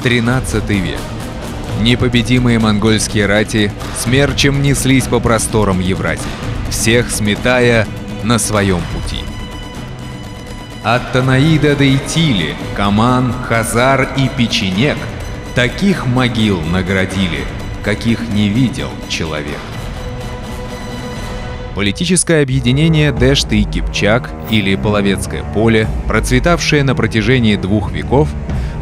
XIII век. Непобедимые монгольские рати смерчем неслись по просторам Евразии, всех сметая на своем пути. От Танаида до Итили, Каман, Хазар и Печенег таких могил наградили, каких не видел человек. Политическое объединение Дэшт и Кипчак, или Половецкое поле, процветавшее на протяжении 2 веков,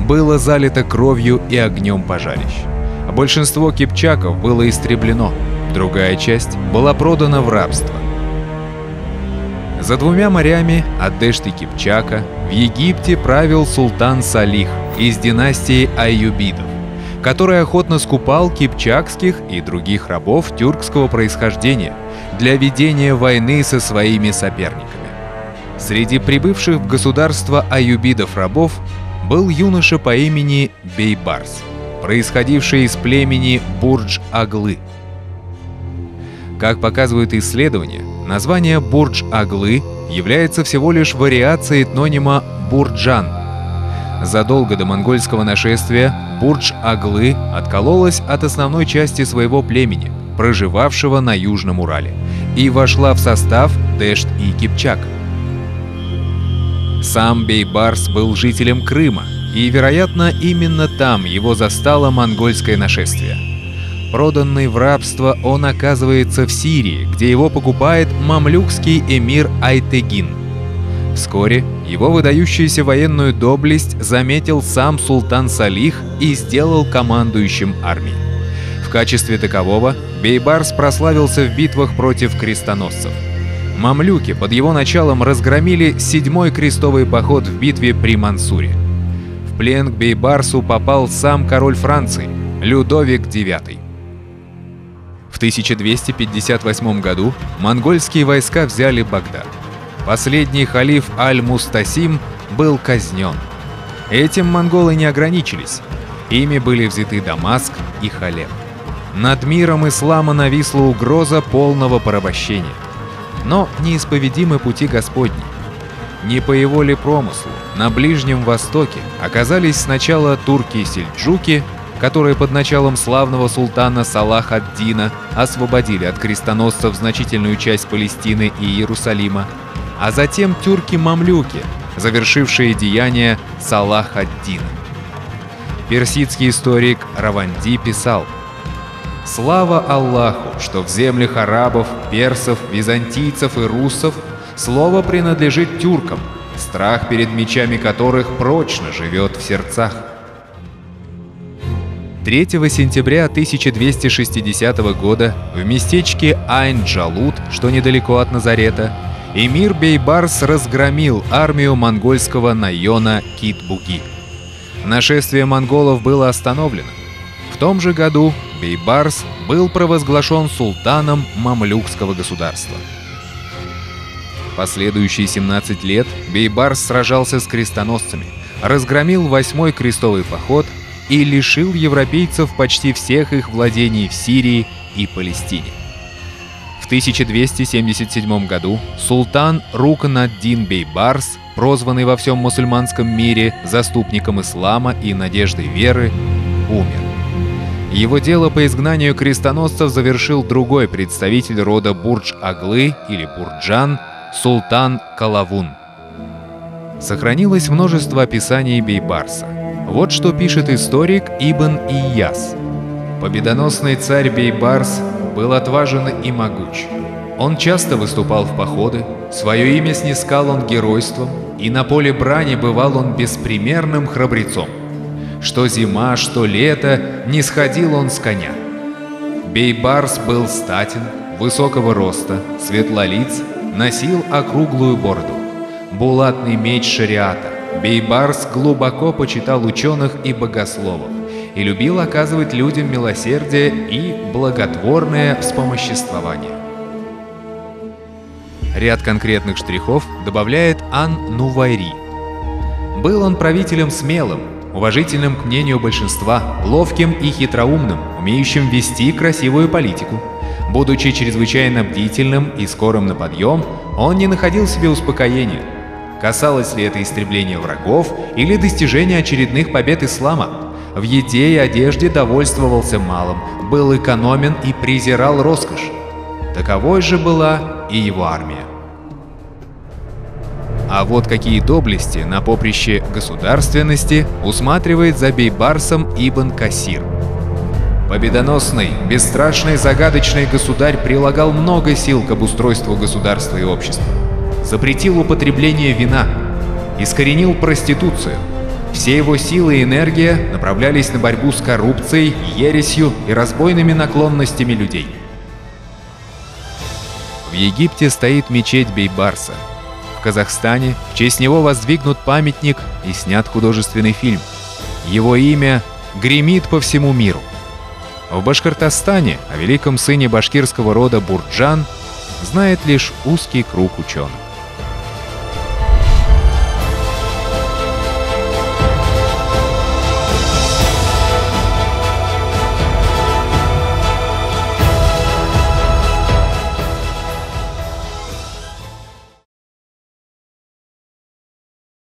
было залито кровью и огнем пожарищ. Большинство кипчаков было истреблено, другая часть была продана в рабство. За 2 морями от Дэшт и Кипчака в Египте правил султан Салих из династии Айюбидов, который охотно скупал кипчакских и других рабов тюркского происхождения для ведения войны со своими соперниками. Среди прибывших в государство Айюбидов рабов был юноша по имени Бейбарс, происходивший из племени Бурдж-Аглы. Как показывают исследования, название Бурдж-Аглы является всего лишь вариацией этнонима Бурджан. Задолго до монгольского нашествия Бурдж-Аглы откололась от основной части своего племени, проживавшего на Южном Урале, и вошла в состав Дэшт и Кипчак. Сам Бейбарс был жителем Крыма, и, вероятно, именно там его застало монгольское нашествие. Проданный в рабство, он оказывается в Сирии, где его покупает мамлюкский эмир Айтегин. Вскоре его выдающуюся военную доблесть заметил сам султан Салих и сделал командующим армией. В качестве такового Бейбарс прославился в битвах против крестоносцев. Мамлюки под его началом разгромили 7-й крестовый поход в битве при Мансуре. В плен к Бейбарсу попал сам король Франции, Людовик IX. В 1258 году монгольские войска взяли Багдад. Последний халиф Аль-Мустасим был казнен. Этим монголы не ограничились. Ими были взяты Дамаск и Халеб. Над миром ислама нависла угроза полного порабощения. Но неисповедимы пути Господни. Не по его ли промыслу на Ближнем Востоке оказались сначала турки-сельджуки, которые под началом славного султана Салах ад-Дина освободили от крестоносцев значительную часть Палестины и Иерусалима, а затем тюрки-мамлюки, завершившие деяния Салах ад-Дина. Персидский историк Раванди писал: «Слава Аллаху, что в землях арабов, персов, византийцев и руссов слово принадлежит тюркам, страх перед мечами которых прочно живет в сердцах». 3 сентября 1260 года в местечке Айн-Джалут, что недалеко от Назарета, эмир Бейбарс разгромил армию монгольского наёна Кит-Буги. Нашествие монголов было остановлено. В том же году Бейбарс был провозглашен султаном мамлюкского государства. Последующие 17 лет Бейбарс сражался с крестоносцами, разгромил 8-й крестовый поход и лишил европейцев почти всех их владений в Сирии и Палестине. В 1277 году султан Рукн ад-Дин Бейбарс, прозванный во всем мусульманском мире заступником ислама и надеждой веры, умер. Его дело по изгнанию крестоносцев завершил другой представитель рода Бурдж-Аглы или Бурджан, султан Калавун. Сохранилось множество описаний Бейбарса. Вот что пишет историк Ибн Ияс. Победоносный царь Бейбарс был отважен и могуч. Он часто выступал в походы, свое имя снискал он геройством, и на поле брани бывал он беспримерным храбрецом. Что зима, что лето, не сходил он с коня. Бейбарс был статен, высокого роста, светлолиц, носил округлую бороду. Булатный меч шариата. Бейбарс глубоко почитал ученых и богословов и любил оказывать людям милосердие и благотворное вспомоществование. Ряд конкретных штрихов добавляет Ан-Нувайри. Был он правителем смелым, уважительным к мнению большинства, ловким и хитроумным, умеющим вести красивую политику. Будучи чрезвычайно бдительным и скорым на подъем, он не находил себе успокоения. Касалось ли это истребления врагов или достижения очередных побед ислама, В еде и одежде довольствовался малым, был экономен и презирал роскошь. Таковой же была и его армия. А вот какие доблести на поприще государственности усматривает за Бейбарсом Ибн Касир. Победоносный, бесстрашный, загадочный государь прилагал много сил к обустройству государства и общества. Запретил употребление вина, искоренил проституцию. Все его силы и энергия направлялись на борьбу с коррупцией, ересью и разбойными наклонностями людей. В Египте стоит мечеть Бейбарса. В Казахстане в честь него воздвигнут памятник и снят художественный фильм. Его имя гремит по всему миру. В Башкортостане о великом сыне башкирского рода Бурджан знает лишь узкий круг ученых.